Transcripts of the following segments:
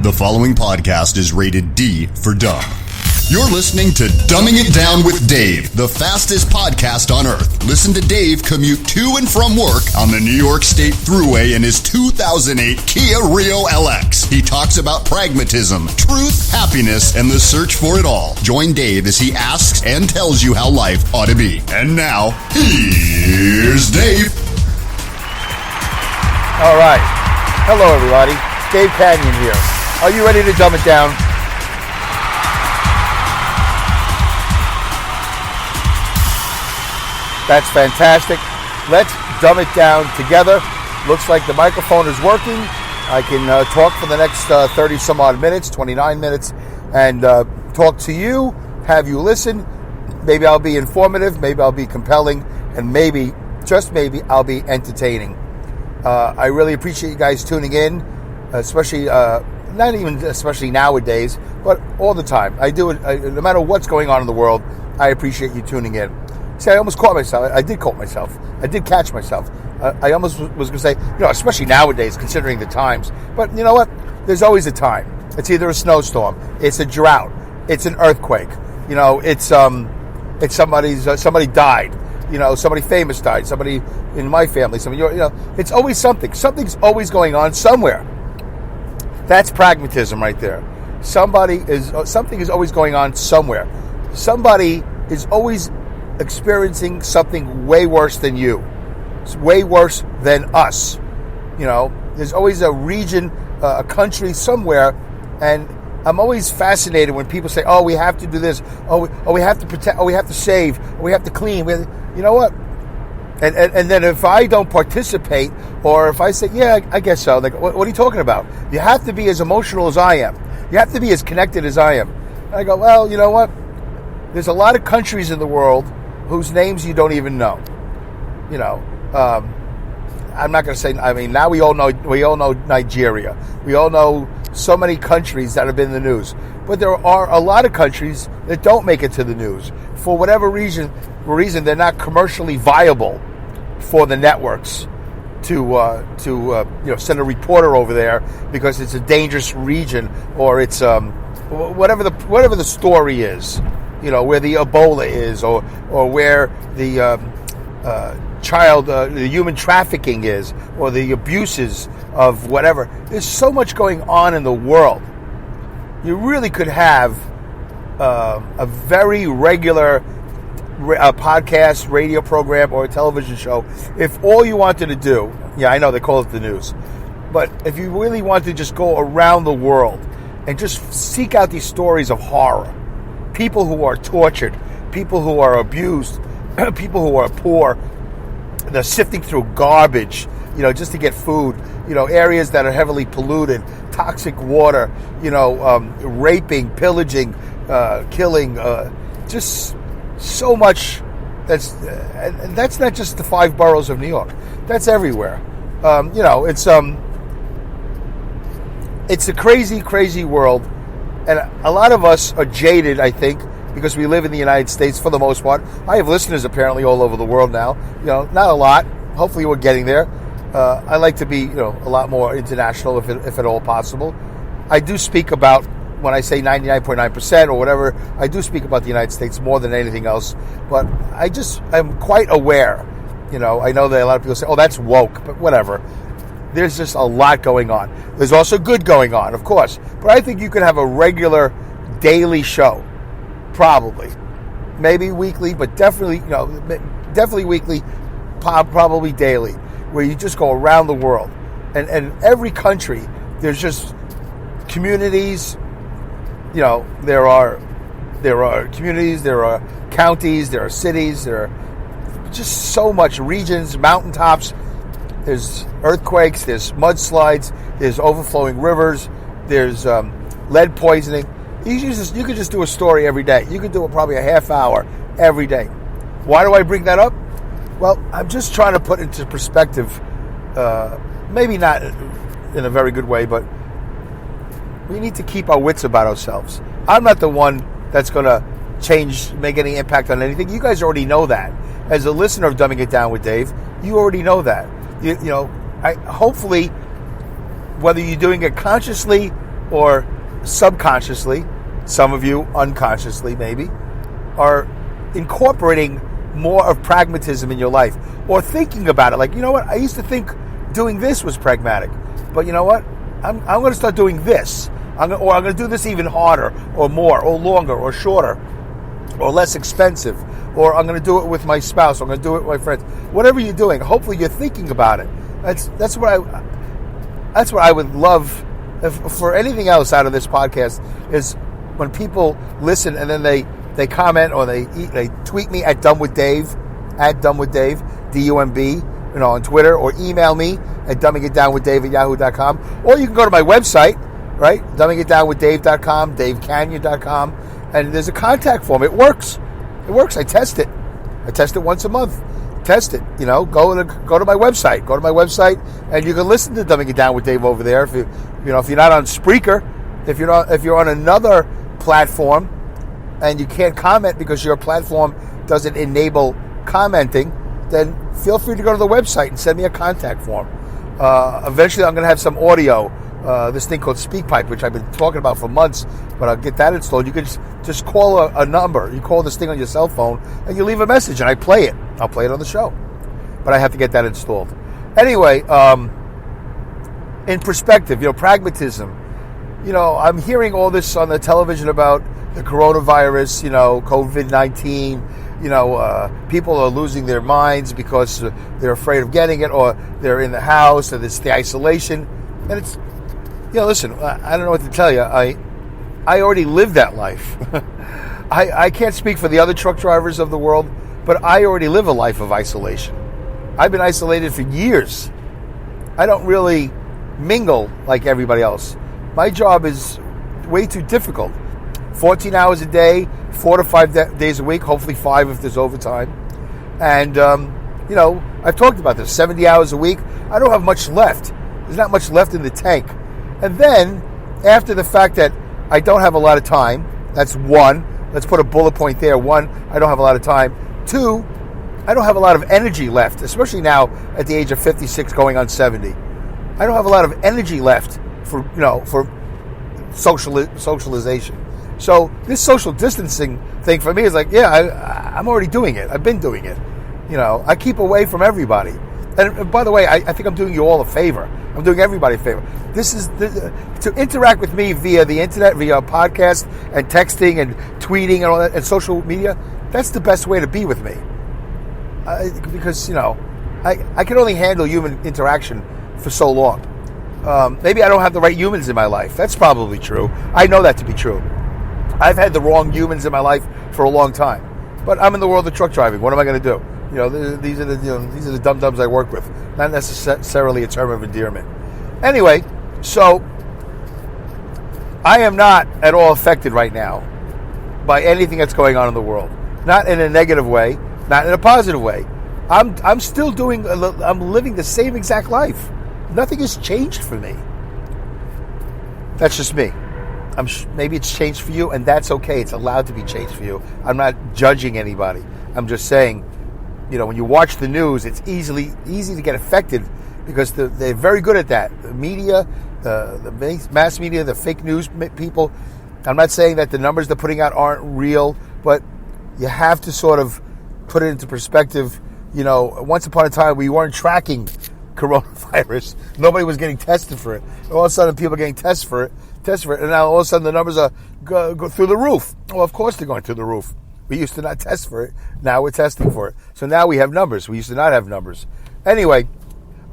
The following podcast is rated D for dumb. You're listening to Dumbing It Down with Dave, the fastest podcast on earth. Listen to Dave commute to and from work on the New York State Thruway in his 2008 Kia Rio LX. He talks about pragmatism, truth, happiness, and the search for it all. Join Dave as he asks and tells you how life ought to be. And now, here's Dave. All right. Hello, everybody. Dave Canyon here. Are you ready to dumb it down? That's fantastic. Let's dumb it down together. Looks like the microphone is working. I can talk for the next 30 some odd minutes, 29 minutes, and talk to you, have you listen. Maybe I'll be informative, maybe I'll be compelling, and maybe, just maybe, I'll be entertaining. I really appreciate you guys tuning in, especially, not even especially nowadays, but all the time. I do it, no matter what's going on in the world, I appreciate you tuning in. See, I almost caught myself. I did caught myself. I did catch myself. I almost was going to say, especially nowadays, considering the times. But you know what? There's always a time. It's either a snowstorm, it's a drought, it's an earthquake. It's somebody died. Somebody famous died. Somebody in my family. It's always something. Something's always going on somewhere. That's pragmatism right there. Something is always going on somewhere. Somebody is always experiencing something way worse than you. It's way worse than us. There's always a region, a country somewhere, and I'm always fascinated when people say, "Oh, we have to do this. Oh, we have to protect. Oh, we have to save. Oh, we have to clean." You know what? And then if I don't participate, or if I say, "Yeah, I guess so," like, what are you talking about? You have to be as emotional as I am. You have to be as connected as I am. And I go, well, you know what? There's a lot of countries in the world whose names you don't even know. I'm not going to say. I mean, now we all know Nigeria. We all know so many countries that have been in the news. But there are a lot of countries that don't make it to the news for whatever reason. They're not commercially viable for the networks to send a reporter over there because it's a dangerous region, or it's whatever the story is. Where the Ebola is, or where the the human trafficking is, or the abuses of whatever. There's so much going on in the world. You really could have a very regular podcast, radio program, or a television show if all you wanted to do. Yeah, I know they call it the news, but if you really want to just go around the world and just seek out these stories of horror. People who are tortured, people who are abused, people who are poor, they're sifting through garbage, just to get food, areas that are heavily polluted, toxic water, raping, pillaging, killing, just so much. That's not just the 5 boroughs of New York. That's everywhere. It's a crazy, crazy world. And a lot of us are jaded, I think, because we live in the United States for the most part. I have listeners apparently all over the world now. Not a lot. Hopefully we're getting there. I like to be, a lot more international if at all possible. I do speak about, when I say 99.9% or whatever, I do speak about the United States more than anything else. But I'm quite aware. I know that a lot of people say, "Oh, that's woke," but whatever. There's just a lot going on. There's also good going on, of course. But I think you could have a regular daily show. Probably. Maybe weekly, but definitely weekly, probably daily, where you just go around the world. And every country, there's just communities. There are communities, there are counties, there are cities, there are just so much regions, mountaintops. There's earthquakes, there's mudslides, there's overflowing rivers, there's lead poisoning. You could just do a story every day. You could do it probably a half hour every day. Why do I bring that up? Well, I'm just trying to put into perspective, maybe not in a very good way, but we need to keep our wits about ourselves. I'm not the one that's going to make any impact on anything. You guys already know that. As a listener of Dumbing It Down with Dave, you already know that. Hopefully, whether you're doing it consciously or subconsciously, some of you unconsciously maybe, are incorporating more of pragmatism in your life, or thinking about it like, you know what, I used to think doing this was pragmatic, but you know what, I'm going to start doing this. I'm going to do this even harder, or more, or longer, or shorter, or less expensive, or I'm going to do it with my spouse, or I'm going to do it with my friends. Whatever you're doing, hopefully you're thinking about it. That's what I would love. If, for anything else out of this podcast, is when people listen and then they comment, or they tweet me at dumbwithdave, DUMB, on Twitter, or email me at dumbingitdownwithdave@yahoo.com, or you can go to my website, right, dumbingitdownwithdave.com, davecanyon.com, and there's a contact form. It works. I test it once a month. Test it. Go to my website, and you can listen to Dumbing It Down with Dave over there. If you're not on Spreaker, if you're on another platform and you can't comment because your platform doesn't enable commenting, then feel free to go to the website and send me a contact form. Eventually, I'm going to have some audio. This thing called SpeakPipe, which I've been talking about for months, but I'll get that installed. You can just call a number. You call this thing on your cell phone, and you leave a message, and I play it. I'll play it on the show. But I have to get that installed. Anyway, in perspective, pragmatism. I'm hearing all this on the television about the coronavirus, COVID-19. People are losing their minds because they're afraid of getting it, or they're in the house, and it's the isolation. And it's, listen, I don't know what to tell you. I already lived that life. I can't speak for the other truck drivers of the world, but I already live a life of isolation. I've been isolated for years. I don't really mingle like everybody else. My job is way too difficult. 14 hours a day, 4 to 5 days a week, hopefully 5 if there's overtime. And, I've talked about this, 70 hours a week. I don't have much left. There's not much left in the tank. And then, after the fact that I don't have a lot of time, that's one. Let's put a bullet point there. One, I don't have a lot of time. Two, I don't have a lot of energy left, especially now at the age of 56 going on 70. I don't have a lot of energy left for socialization. So this social distancing thing for me is like, I'm already doing it. I've been doing it. I keep away from everybody. And by the way, I think I'm doing you all a favor. I'm doing everybody a favor. This is to interact with me via the internet, via podcast and texting and tweeting and all that, and social media. That's the best way to be with me, because I can only handle human interaction for so long. Maybe I don't have the right humans in my life. That's probably true. I know that to be true. I've had the wrong humans in my life for a long time, but I'm in the world of truck driving. What am I going to do? These are the dum-dums I work with. Not necessarily a term of endearment. Anyway, so I am not at all affected right now by anything that's going on in the world. Not in a negative way, not in a positive way. I'm still I'm living the same exact life. Nothing has changed for me. That's just me. Maybe it's changed for you, and that's okay. It's allowed to be changed for you. I'm not judging anybody. I'm just saying, when you watch the news, it's easy to get affected because they're very good at that. The media, the mass media, the fake news people. I'm not saying that the numbers they're putting out aren't real, but you have to sort of put it into perspective. Once upon a time, we weren't tracking coronavirus. Nobody was getting tested for it. All of a sudden, people are getting tested for it, and now all of a sudden the numbers are go through the roof. Well, of course they're going through the roof. We used to not test for it. Now we're testing for it. So now we have numbers. We used to not have numbers. Anyway,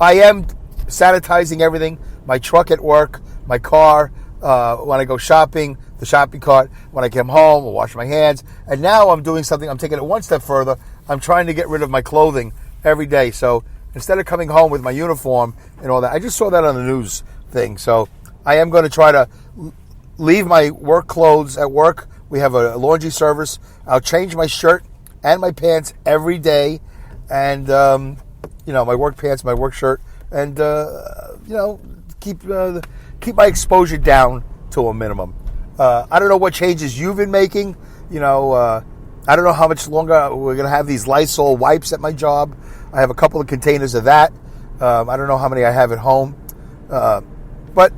I am sanitizing everything. My truck at work, my car, when I go shopping, the shopping cart. When I come home, I'll wash my hands. And now I'm doing something. I'm taking it one step further. I'm trying to get rid of my clothing every day. So instead of coming home with my uniform and all that, I just saw that on the news thing. So I am going to try to leave my work clothes at work. We have a laundry service. I'll change my shirt and my pants every day, and my work pants, my work shirt, and keep my exposure down to a minimum. I don't know what changes you've been making. I don't know how much longer we're going to have these Lysol wipes at my job. I have a couple of containers of that. I don't know how many I have at home, but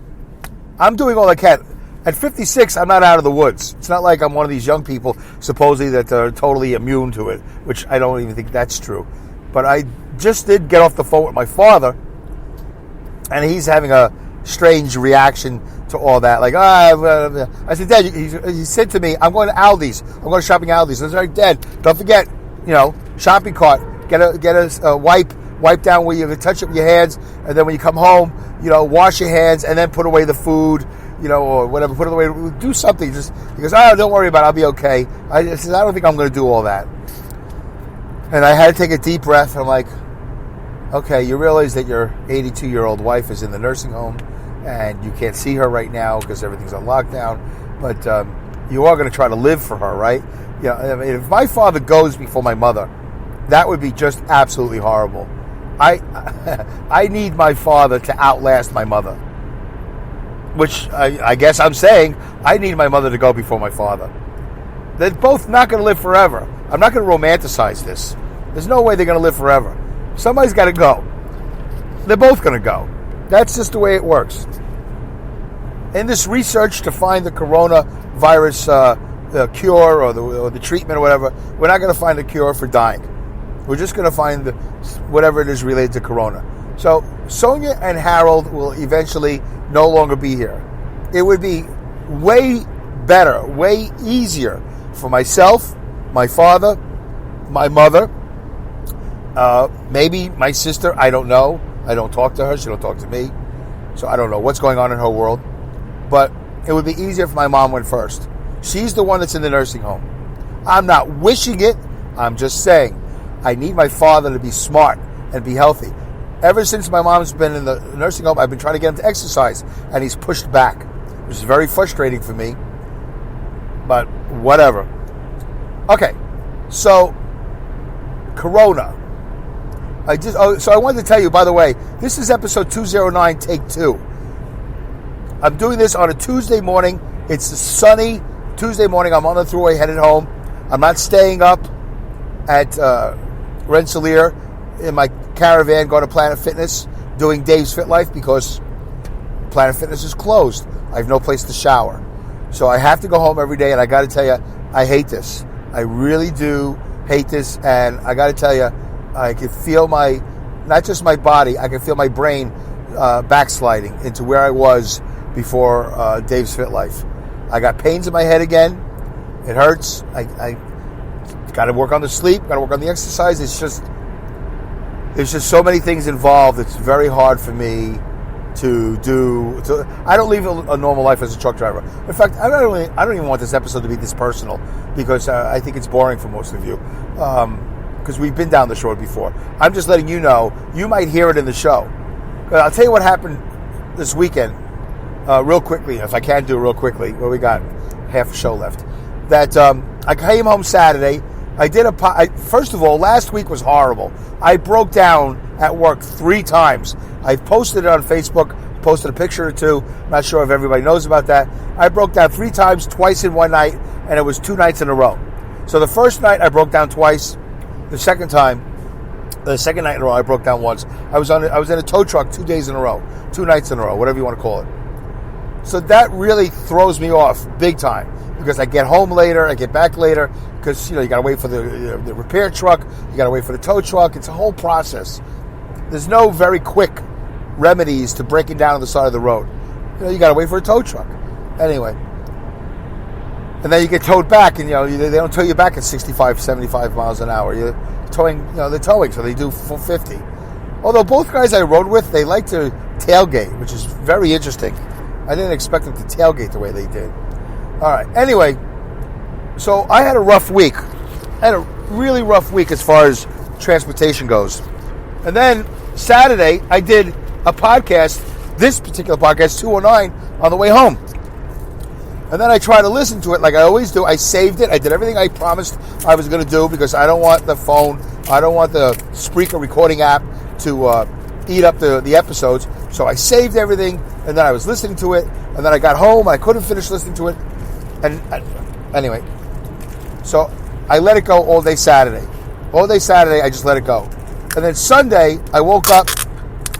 I'm doing all I can. At 56, I'm not out of the woods. It's not like I'm one of these young people, supposedly, that are totally immune to it, which I don't even think that's true. But I just did get off the phone with my father, and he's having a strange reaction to all that. Like, I said, Dad, he said to me, I'm going to Aldi's. I'm going shopping Aldi's. I said, right, Dad, don't forget, shopping cart. Get a wipe down where you can touch it with your hands, and then when you come home, wash your hands, and then put away the food, or whatever, put it away. Do something. He goes, don't worry about it. I'll be okay. I said, I don't think I'm going to do all that. And I had to take a deep breath. I'm like, okay, you realize that your 82-year-old wife is in the nursing home, and you can't see her right now because everything's on lockdown, but you are going to try to live for her, right? If my father goes before my mother, that would be just absolutely horrible. I need my father to outlast my mother, which I guess I'm saying I need my mother to go before my father. They're both not going to live forever. I'm not going to romanticize this. There's no way they're going to live forever. Somebody's got to go. They're both going to go. That's just the way it works. In this research to find the coronavirus cure or the treatment or whatever, we're not going to find a cure for dying. We're just going to find whatever it is related to corona. So Sonia and Harold will eventually no longer be here. It would be way better, way easier for myself, my father, my mother, maybe my sister. I don't know. I don't talk to her. She don't talk to me. So I don't know what's going on in her world. But it would be easier if my mom went first. She's the one that's in the nursing home. I'm not wishing it. I'm just saying I need my father to be smart and be healthy. Ever since my mom's been in the nursing home, I've been trying to get him to exercise, and he's pushed back, which is very frustrating for me. But whatever. Okay, so Corona. So I wanted to tell you, by the way, this is episode 209, take 2. I'm doing this on a Tuesday morning. It's a sunny Tuesday morning. I'm on the thruway headed home. I'm not staying up at Rensselaer in my caravan going to Planet Fitness doing Dave's Fit Life because Planet Fitness is closed. I have no place to shower. So I have to go home every day, and I got to tell you, I hate this. I really do hate this, and I got to tell you, I can feel not just my body, I can feel my brain backsliding into where I was before Dave's Fit Life. I got pains in my head again. It hurts. I got to work on the sleep, got to work on the exercise. There's just so many things involved. It's very hard for me to do. I don't live a normal life as a truck driver. In fact, I don't even want this episode to be this personal because I think it's boring for most of you. Because we've been down this road before. I'm just letting you know. You might hear it in the show. I'll tell you what happened this weekend, real quickly, if I can do it real quickly. Well, we got half a show left. That I came home Saturday. I did first of all, last week was horrible. I broke down at work 3 times. I posted it on Facebook, posted a picture or 2. Not sure if everybody knows about that. I broke down 3 times, twice in one night, and it was 2 nights in a row. So the first night I broke down twice. The second night in a row, I broke down once. I was in a tow truck 2 days in a row, 2 nights in a row, whatever you want to call it. So that really throws me off big time because I get home later, I get back later because you got to wait for the repair truck, you got to wait for the tow truck. It's a whole process. There's no very quick remedies to breaking down on the side of the road. You got to wait for a tow truck. Anyway. And then you get towed back, and they don't tow you back at 65, 75 miles an hour. You're towing, they're towing, so they do full 50. Although both guys I rode with, they like to tailgate, which is very interesting. I didn't expect them to tailgate the way they did. All right. Anyway, so I had a rough week. I had a really rough week as far as transportation goes. And then Saturday, I did a podcast, this particular podcast, 209, on the way home. And then I try to listen to it like I always do. I saved it. I did everything I promised I was going to do because I don't want the phone, I don't want the Spreaker recording app to eat up the episodes. So I saved everything, and then I was listening to it, and then I got home. I couldn't finish listening to it. And anyway, so I let it go all day Saturday. All day Saturday, I just let it go. And then Sunday, I woke up.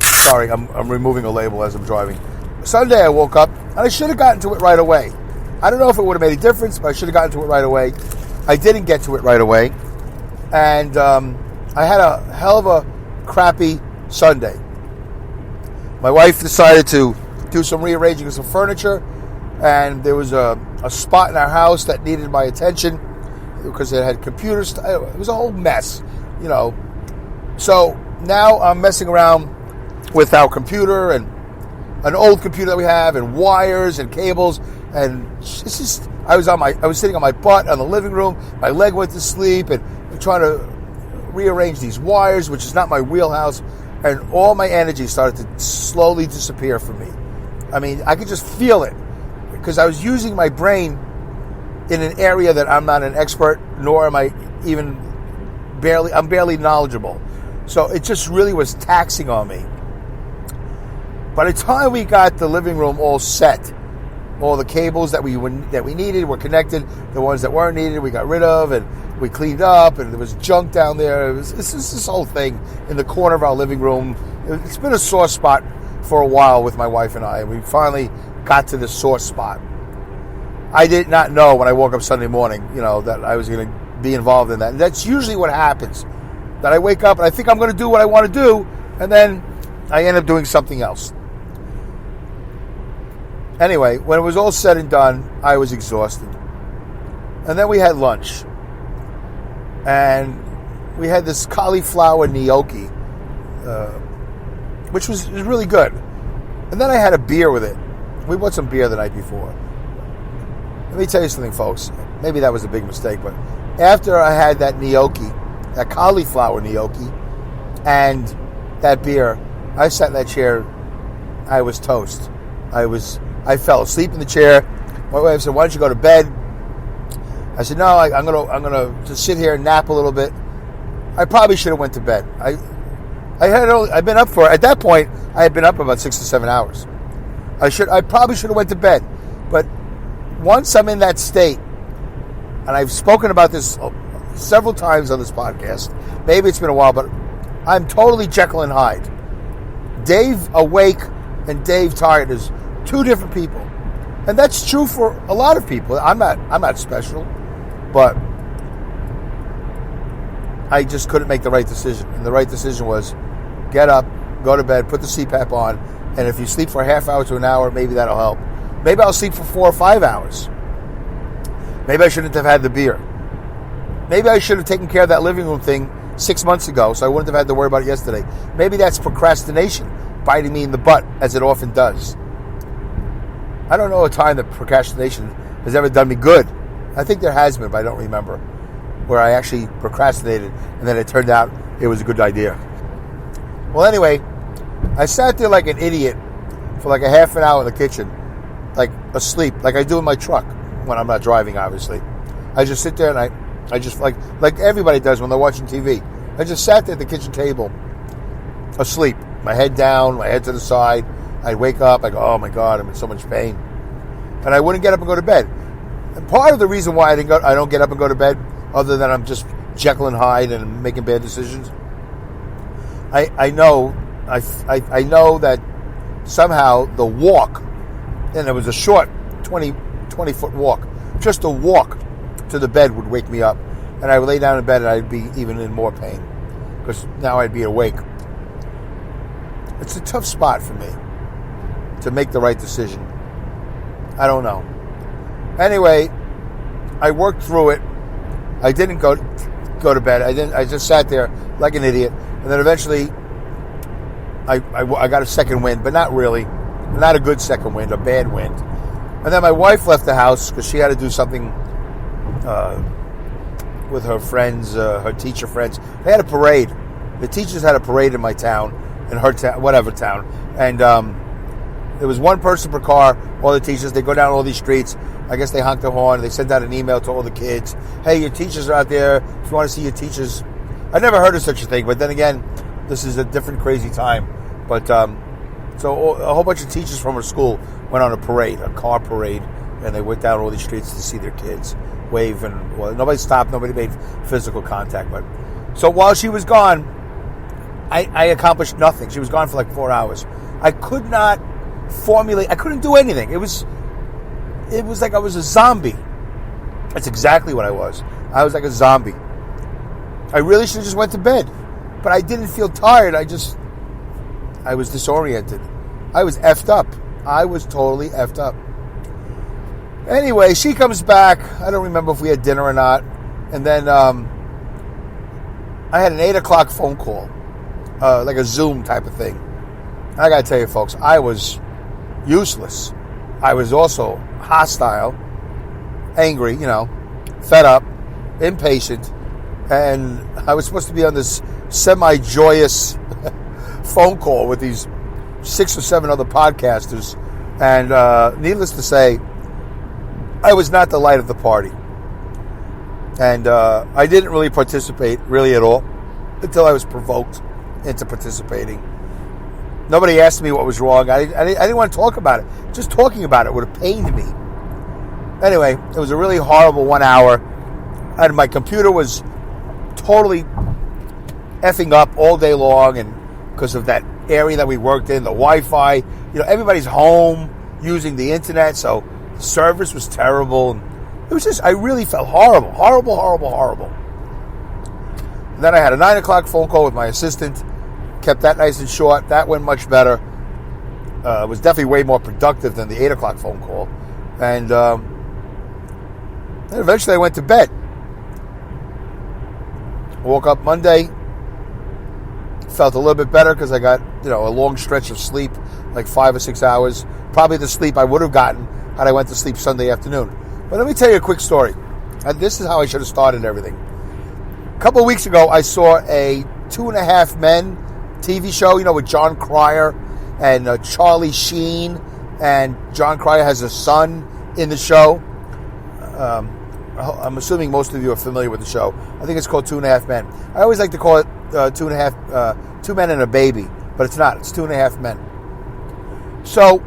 Sorry, I'm removing a label as I'm driving. Sunday I woke up, and I should have gotten to it right away. I don't know if it would have made a difference, but I should have gotten to it right away. I didn't get to it right away, and I had a hell of a crappy Sunday. My wife decided to do some rearranging of some furniture, and there was a spot in our house that needed my attention because it had computers. It was a whole mess, you know. So now I'm messing around with our computer and an old computer that we have, and wires and cables, and it's just I was sitting on my butt on the living room. My leg went to sleep, and I'm trying to rearrange these wires, which is not my wheelhouse, and all my energy started to slowly disappear from me. I mean, I could just feel it because I was using my brain in an area that I'm not an expert, nor am I even I'm barely knowledgeable. So it just really was taxing on me. By the time we got the living room all set, all the cables that we needed were connected. The ones that weren't needed, we got rid of, and we cleaned up. And there was junk down there. It's this whole thing in the corner of our living room. It's been a sore spot for a while with my wife and I. We finally got to this sore spot. I did not know when I woke up Sunday morning, you know, that I was going to be involved in that. And that's usually what happens. That I wake up and I think I'm going to do what I want to do, and then I end up doing something else. Anyway, when it was all said and done, I was exhausted. And then we had lunch. And we had this cauliflower gnocchi, which was really good. And then I had a beer with it. We bought some beer the night before. Let me tell you something, folks. Maybe that was a big mistake, but after I had that gnocchi, that cauliflower gnocchi, and that beer, I sat in that chair. I was toast. I fell asleep in the chair. My wife said, "Why don't you go to bed?" I said, "No, I'm gonna just sit here and nap a little bit." I probably should have went to bed. I've been up at that point. I had been up about 6 to 7 hours. I probably should have went to bed, but once I'm in that state, and I've spoken about this several times on this podcast. Maybe it's been a while, but I'm totally Jekyll and Hyde. Dave awake and Dave tired is two different people, and that's true for a lot of people. I'm not special, but I just couldn't make the right decision, and the right decision was get up, go to bed, put the CPAP on, and if you sleep for a half hour to an hour, maybe that'll help. Maybe I'll sleep for 4 or 5 hours. Maybe I shouldn't have had the beer. Maybe I should have taken care of that living room thing 6 months ago, so I wouldn't have had to worry about it yesterday. Maybe that's procrastination biting me in the butt, as it often does. I don't know a time that procrastination has ever done me good. I think there has been, but I don't remember, where I actually procrastinated, and then it turned out it was a good idea. Well, anyway, I sat there like an idiot for like a half an hour in the kitchen, like asleep, like I do in my truck when I'm not driving, obviously. I just sit there and I just like everybody does when they're watching TV. I just sat there at the kitchen table, asleep, my head down, my head to the side. I'd wake up, I go, oh my God, I'm in so much pain. And I wouldn't get up and go to bed. And part of the reason why I don't get up and go to bed, other than I'm just Jekyll and Hyde and making bad decisions, I know that somehow the walk, and it was a short 20-foot walk, just a walk to the bed would wake me up, and I would lay down in bed and I'd be even in more pain because now I'd be awake. It's a tough spot for me to make the right decision. I don't know. Anyway, I worked through it. I didn't go to bed. I just sat there like an idiot, and then eventually I got a second wind, but not really, not a good second wind, a bad wind. And then my wife left the house because she had to do something with her friends, her teacher friends. They had a parade. The teachers had a parade in my town, in her town, whatever town. And there was one person per car, all the teachers. They go down all these streets. I guess they honk the horn. They send out an email to all the kids. Hey, your teachers are out there. If you want to see your teachers. I never heard of such a thing. But then again, this is a different crazy time. But so a whole bunch of teachers from her school went on a parade, a car parade. And they went down all these streets to see their kids. Wave and well, nobody stopped. Nobody made physical contact. But so while she was gone, I accomplished nothing. She was gone for like 4 hours. I could not formulate. I couldn't do anything. It was like I was a zombie. That's exactly what I was. I was like a zombie. I really should have just went to bed. But I didn't feel tired. I was disoriented. I was effed up. I was totally effed up. Anyway, she comes back. I don't remember if we had dinner or not. And then I had an 8 o'clock phone call. Like a Zoom type of thing. And I got to tell you, folks, I was useless. I was also hostile, angry, fed up, impatient. And I was supposed to be on this semi-joyous phone call with these 6 or 7 other podcasters. And needless to say, I was not the light of the party. And I didn't really participate, really at all, until I was provoked into participating. Nobody asked me what was wrong. I didn't want to talk about it. Just talking about it would have pained me. Anyway, it was a really horrible 1 hour. And my computer was totally effing up all day long, and because of that area that we worked in, the Wi-Fi, everybody's home using the internet, so the service was terrible. And it was just, I really felt horrible. And then I had a 9 o'clock phone call with my assistant, kept that nice and short. That went much better. It was definitely way more productive than the 8 o'clock phone call. And then eventually I went to bed. Woke up Monday, felt a little bit better because I got, a long stretch of sleep, like 5 or 6 hours. Probably the sleep I would have gotten had I went to sleep Sunday afternoon. But let me tell you a quick story. And this is how I should have started everything. A couple of weeks ago, I saw a 2.5 Men TV show, with John Cryer and Charlie Sheen. And John Cryer has a son in the show. I'm assuming most of you are familiar with the show. I think it's called 2.5 Men. I always like to call it 2 Men and a Baby, but it's not. It's 2.5 Men. So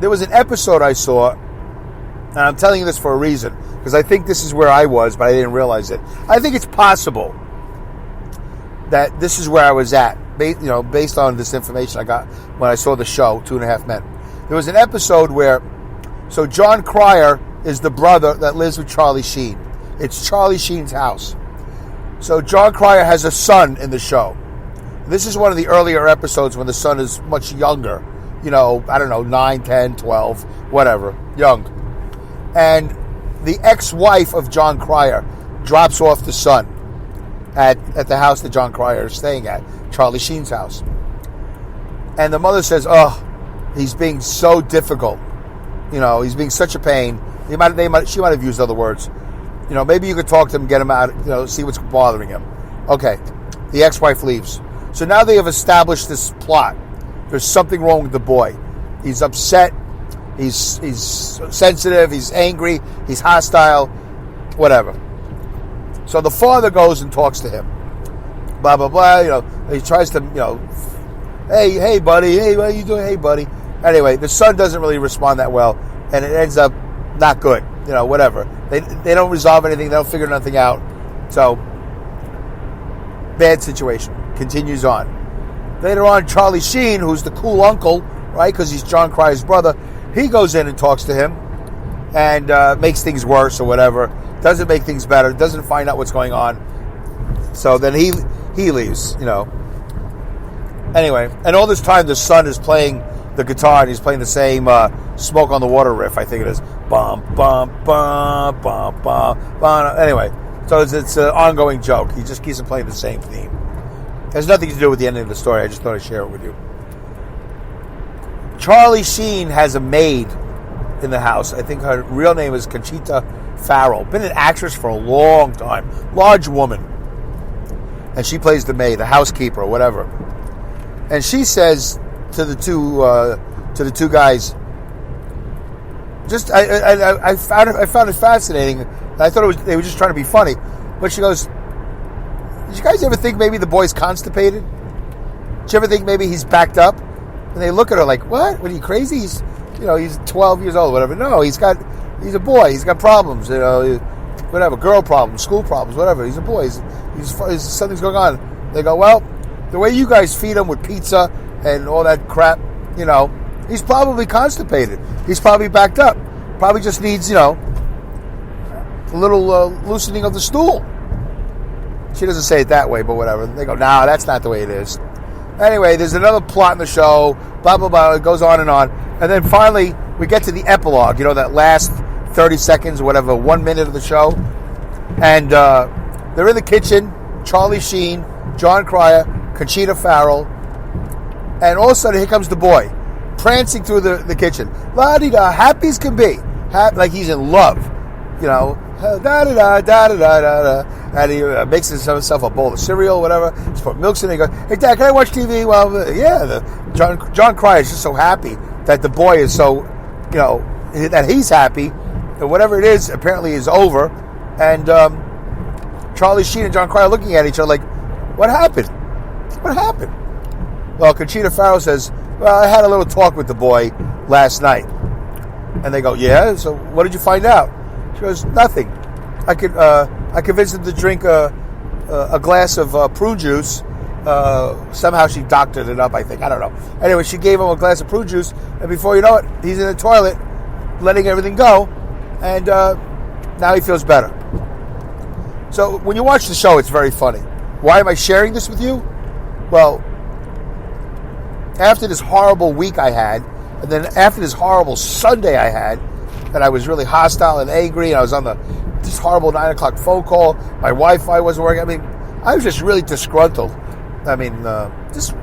there was an episode I saw, and I'm telling you this for a reason, because I think this is where I was, but I didn't realize it. I think it's possible that this is where I was at, based on this information I got when I saw the show, 2.5 Men. There was an episode where, so John Cryer is the brother that lives with Charlie Sheen. It's Charlie Sheen's house. So John Cryer has a son in the show. This is one of the earlier episodes when the son is much younger. I don't know, 9, 10, 12, whatever, young. And the ex-wife of John Cryer drops off the son at the house that John Cryer is staying at, Charlie Sheen's house. And the mother says, he's being so difficult. He's being such a pain. She might have used other words. Maybe you could talk to him, get him out, see what's bothering him. Okay, the ex-wife leaves. So now they have established this plot. There's something wrong with the boy. He's upset. He's sensitive. He's angry. He's hostile. Whatever. So the father goes and talks to him. Blah, blah, blah. He tries to, hey, buddy. Hey, what are you doing? Hey, buddy. Anyway, the son doesn't really respond that well, and it ends up not good. Whatever. They don't resolve anything. They don't figure nothing out. So, bad situation. Continues on. Later on, Charlie Sheen, who's the cool uncle, right, because he's John Cryer's brother, he goes in and talks to him and makes things worse or whatever. Doesn't make things better. Doesn't find out what's going on. So then he leaves, Anyway, and all this time the son is playing the guitar and he's playing the same Smoke on the Water riff, I think it is. Bum, bum, bum, bum, bum, bum. Anyway, so it's an ongoing joke. He just keeps playing the same theme. It has nothing to do with the ending of the story. I just thought I'd share it with you. Charlie Sheen has a maid in the house. I think her real name is Conchita Farrell. Been an actress for a long time. Large woman. And she plays the maid, the housekeeper, or whatever. And she says to the two guys, I found it fascinating. I thought they were just trying to be funny. But she goes, did you guys ever think maybe the boy's constipated? Did you ever think maybe he's backed up? And they look at her like, what? Are you crazy? He's 12 years old, whatever. No, he's a boy. He's got problems, whatever, girl problems, school problems, whatever. He's a boy. He's something's going on. They go, well, the way you guys feed him with pizza and all that crap, He's probably constipated. He's probably backed up. Probably just needs, a little loosening of the stool. She doesn't say it that way, but whatever. They go, no, that's not the way it is. Anyway, there's another plot in the show, blah, blah, blah. It goes on. And then finally, we get to the epilogue, that last 30 seconds or whatever, 1 minute of the show. And they're in the kitchen, Charlie Sheen, John Cryer, Conchita Farrell. And all of a sudden, here comes the boy, prancing through the kitchen. La-di-da, happy as can be. Like he's in love, da-da-da-da-da-da-da. And he makes himself a bowl of cereal, whatever. He's put milks in it. He goes, hey, Dad, can I watch TV? Well, yeah. John Cryer is just so happy that the boy is so, that he's happy. And whatever it is, apparently is over. And Charlie Sheen and John Cryer are looking at each other like, what happened? What happened? Well, Conchita Farrell says, well, I had a little talk with the boy last night. And they go, yeah? So what did you find out? She goes, nothing. I convinced him to drink a glass of prune juice. Somehow she doctored it up, I think. I don't know. Anyway, she gave him a glass of prune juice, and before you know it, he's in the toilet, letting everything go, and now he feels better. So when you watch the show, it's very funny. Why am I sharing this with you? Well, after this horrible week I had, and then after this horrible Sunday I had, that I was really hostile and angry, and I was on this horrible 9 o'clock phone call, my Wi-Fi wasn't working. I mean, I was just really disgruntled. I mean, just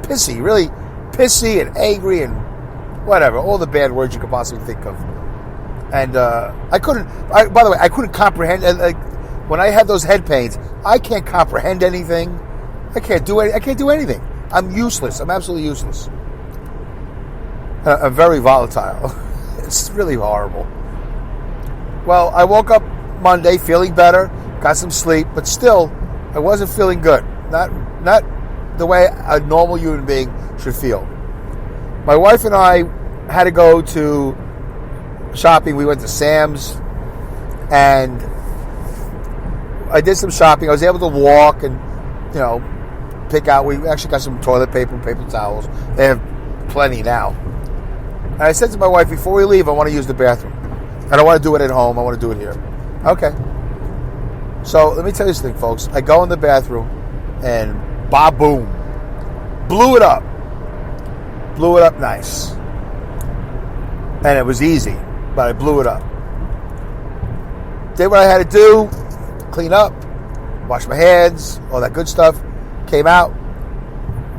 pissy, really pissy and angry and whatever, all the bad words you could possibly think of. And by the way, I couldn't comprehend, when I had those head pains, I can't comprehend anything. I can't do anything. I'm useless. I'm absolutely useless. I'm very volatile. It's really horrible. Well, I woke up Monday feeling better, got some sleep, but still, I wasn't feeling good. Not the way a normal human being should feel. My wife and I had to go to shopping. We went to Sam's, and I did some shopping. I was able to walk and, pick out. We actually got some toilet paper and paper towels. They have plenty now. And I said to my wife, before we leave, I want to use the bathroom. I don't want to do it at home. I want to do it here. Okay. So let me tell you something, folks. I go in the bathroom and ba-boom. Blew it up. Blew it up nice. And it was easy, but I blew it up. Did what I had to do. Clean up. Wash my hands. All that good stuff. Came out.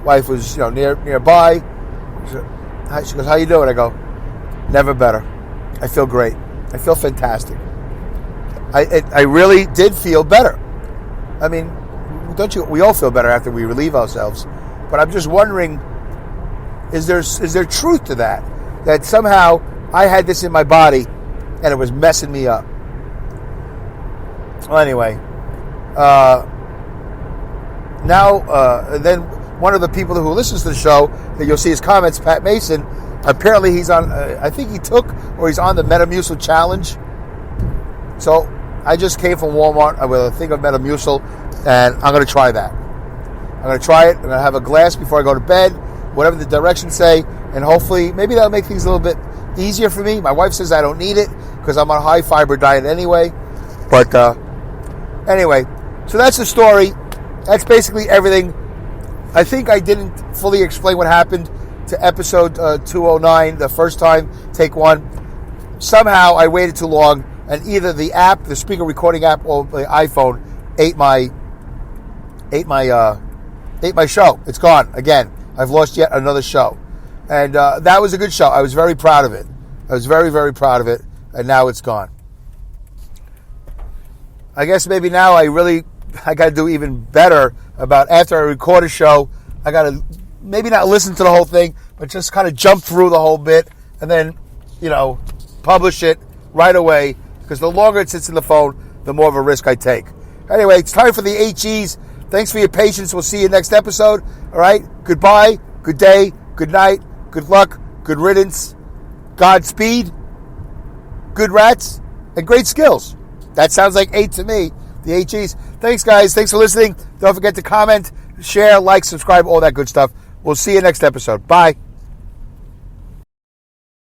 Wife was, nearby. She goes, how you doing? I go, never better. I feel great. I feel fantastic. I really did feel better. I mean, don't you? We all feel better after we relieve ourselves. But I'm just wondering, is there truth to that? That somehow I had this in my body and it was messing me up. Well, anyway, then one of the people who listens to the show, that you'll see his comments, Pat Mason, apparently he's on, I think he took, or he's on the Meta Mucil challenge. So I just came from Walmart with a thing of Meta Mucil, and I'm going to try that. I'm going to try it. I'm going to have a glass before I go to bed, whatever the directions say, and hopefully, maybe that'll make things a little bit easier for me. My wife says I don't need it because I'm on a high fiber diet anyway. But anyway, so that's the story. That's basically everything. I think I didn't fully explain what happened to episode 209 the first time, take one. Somehow I waited too long, and either the app, the speaker recording app, or the iPhone ate my show. It's gone again. I've lost yet another show, and that was a good show. I was very proud of it. I was very, very proud of it, and now it's gone. I guess maybe now I got to do even better about after I record a show. I got to maybe not listen to the whole thing, but just kind of jump through the whole bit and then, publish it right away, because the longer it sits in the phone, the more of a risk I take. Anyway, it's time for the HEs. Thanks for your patience. We'll see you next episode. All right? Goodbye, good day, good night, good luck, good riddance, Godspeed, good rats, and great skills. That sounds like 8 to me, the HEs. Thanks, guys. Thanks for listening. Don't forget to comment, share, like, subscribe, all that good stuff. We'll see you next episode. Bye.